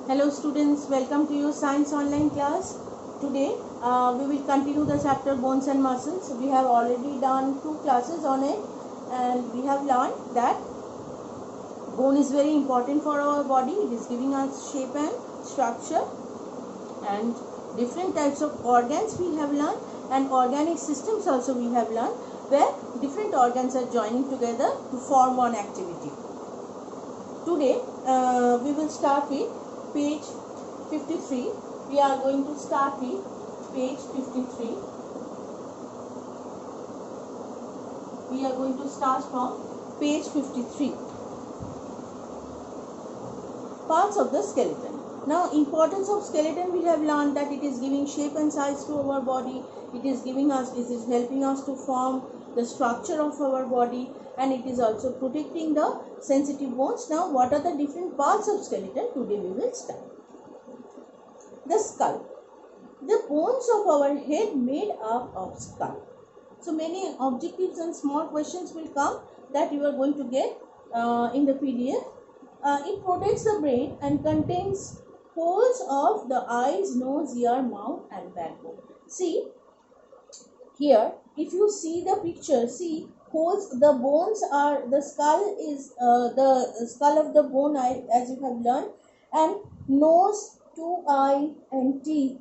Hello students, welcome to your science online class. Today we will continue the chapter bones and muscles. We have already done 2 classes on it and we have learned that bone is very important for our body. It is giving us shape and structure, and different types of organs we have learned, and organic systems also we have learned, where different organs are joining together to form one activity. Today we will start with page 53. We are going to start with page 53. We are going to start from page 53. Parts of the skeleton. Now, importance of skeleton, we have learned that it is giving shape and size to our body. It is helping us to form the structure of our body, and it is also protecting the sensitive bones. Now, what are the different parts of skeleton? Today we will start. The skull. The bones of our head made up of skull. So many objectives and small questions will come that you are going to get in the PDF. It protects the brain and contains holes of the eyes, nose, ear, mouth and backbone. See here, if you see the picture, see holes, the bones are, the skull is the skull of the bone, as you have learned, and nose, 2 eye and teeth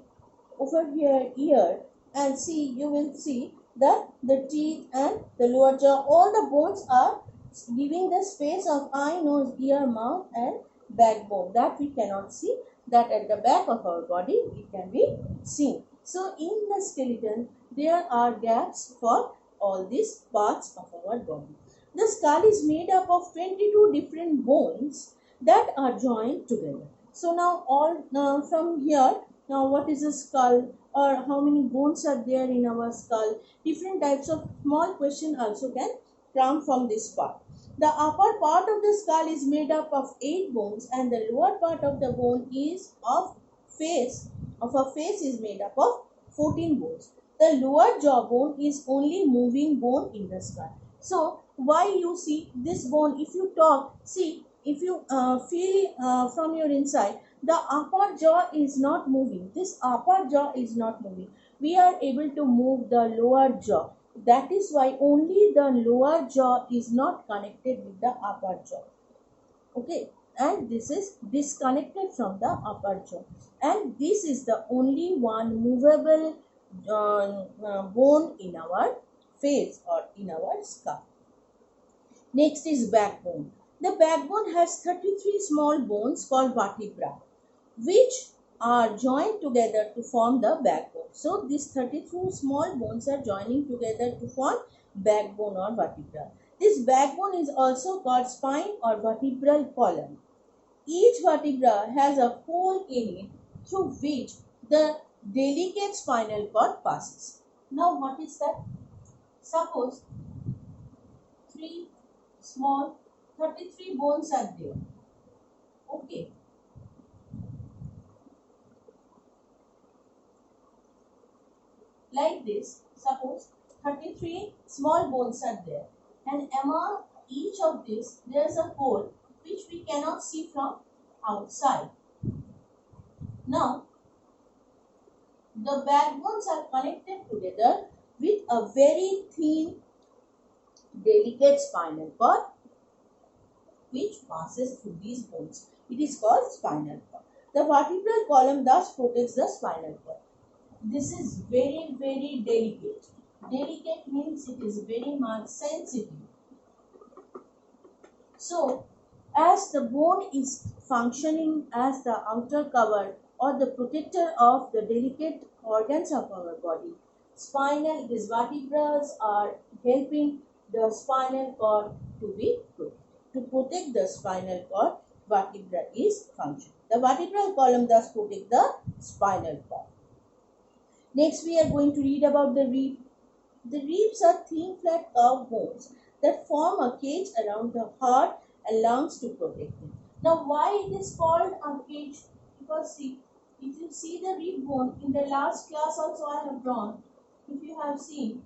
over here, ear, and see, you will see that the teeth and the lower jaw, all the bones are giving the space of eye, nose, ear, mouth and backbone, that we cannot see, that at the back of our body it can be seen. So in the skeleton there are gaps for all these parts of our body. The skull is made up of 22 different bones that are joined together. So now from here, now what is a skull, or how many bones are there in our skull? Different types of small question also can come from this part. The upper part of the skull is made up of 8 bones, and the lower part of the bone is of a face is made up of 14 bones. The lower jawbone is only moving bone in the skull. So why you see this bone, if you talk, see, if you feel from your inside, the upper jaw is not moving. This upper jaw is not moving. We are able to move the lower jaw. That is why only the lower jaw is not connected with the upper jaw. Okay, and this is disconnected from the upper jaw, and this is the only one movable bone in our face or in our skull. Next is backbone. The backbone has 33 small bones called vertebra, which are joined together to form the backbone. So these 32 small bones are joining together to form backbone or vertebra. This backbone is also called spine or vertebral column. Each vertebra has a hole in it through which the delicate spinal cord passes. Now what is that? Suppose 3 small 33 bones are there. Okay. Like this, suppose 33 small bones are there, and among each of these there is a hole which we cannot see from outside. Now the backbones are connected together with a very thin delicate spinal cord which passes through these bones. It is called spinal cord. The vertebral column thus protects the spinal cord. This is very, very delicate. Delicate means it is very much sensitive. So, as the bone is functioning as the outer cover or the protector of the delicate organs of our body, these vertebrae are helping the spinal cord to be protected. To protect the spinal cord, vertebra is functioning. The vertebral column thus protects the spinal cord. Next, we are going to read about the rib. The ribs are thin, flat, curved bones that form a cage around the heart and lungs to protect them. Now, why it is called a cage? Because see, if you see the rib bone, in the last class also I have drawn. If you have seen,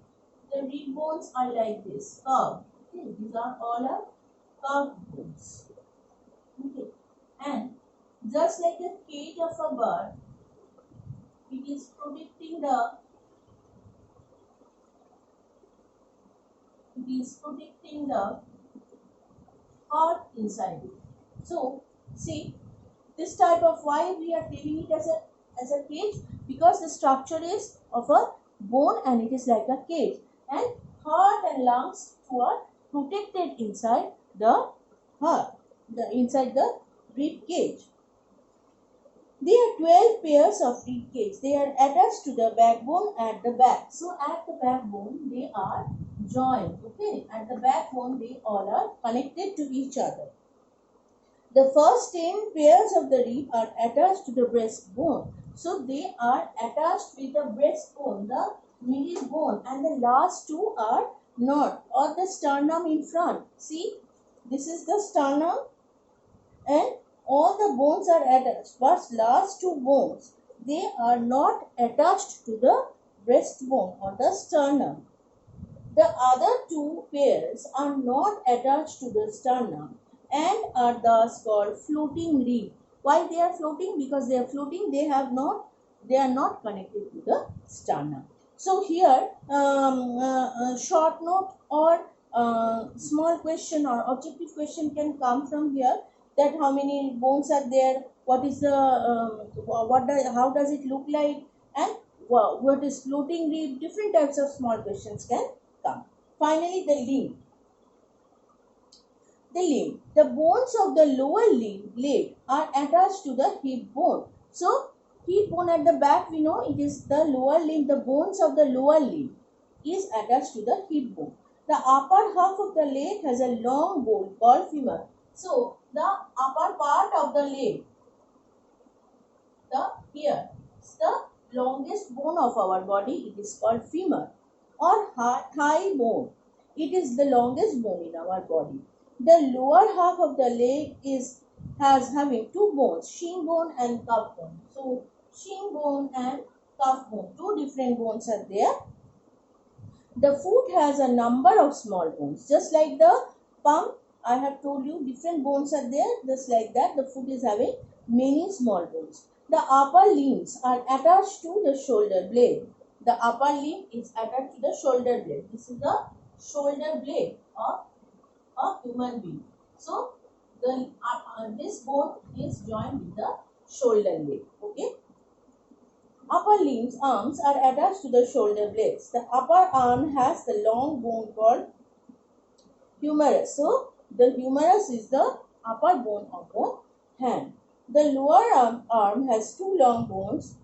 the rib bones are like this, curved. Okay, these are all curved bones. Okay, and Just like the cage of a bird, it is protecting the heart inside it. So see, this type of, why we are treating it as a cage, because the structure is of a bone and it is like a cage, and heart and lungs are protected inside the heart, inside the rib cage. There are 12 pairs of rib cage. They are attached to the backbone at the back. So at the backbone they are joined. Okay, at the backbone they all are connected to each other. The first 10 pairs of the rib are attached to the breastbone. So they are attached with the breastbone, the middle bone, and the last two are not, or the sternum in front. See, this is the sternum and all the bones are attached, but last two bones, they are not attached to the breastbone or the sternum. The other two pairs are not attached to the sternum and are thus called floating rib. Why they are floating? Because they are floating, they are not connected to the sternum. So here short note or small question or objective question can come from here, that how many bones are there, what is the how does it look like, and what is floating rib. Different types of small questions can come. Finally, the limb. The bones of the lower leg are attached to the hip bone. So hip bone at the back, we know it is the lower limb. The bones of the lower limb is attached to the hip bone. The upper half of the leg has a long bone called femur. So the upper part of the leg, here is the longest bone of our body. It is called femur or thigh bone. It is the longest bone in our body. The lower half of the leg has having two bones, shin bone and cuff bone. So shin bone and cuff bone, two different bones are there. The foot has a number of small bones, just like the palm. I have told you different bones are there. Just like that, the foot is having many small bones. The upper limbs are attached to the shoulder blade. The upper limb is attached to the shoulder blade. This is the shoulder blade of a human being. So this bone is joined with the shoulder blade. Okay. Upper limbs, arms are attached to the shoulder blades. The upper arm has the long bone called humerus. So the humerus is the upper bone of the hand. The lower arm has two long bones.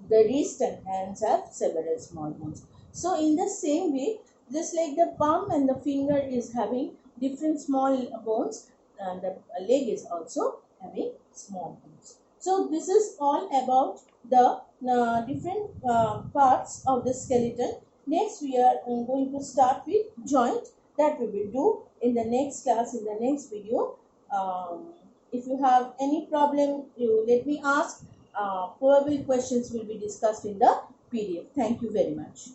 The wrist and hands have several small bones. So in the same way, just like the palm and the finger is having different small bones, and the leg is also having small bones. So this is all about the different parts of the skeleton. Next we are going to start with joint. That we will do in the next class, in the next video. If you have any problem, you let me ask. Probable questions will be discussed in the PDF. Thank you very much.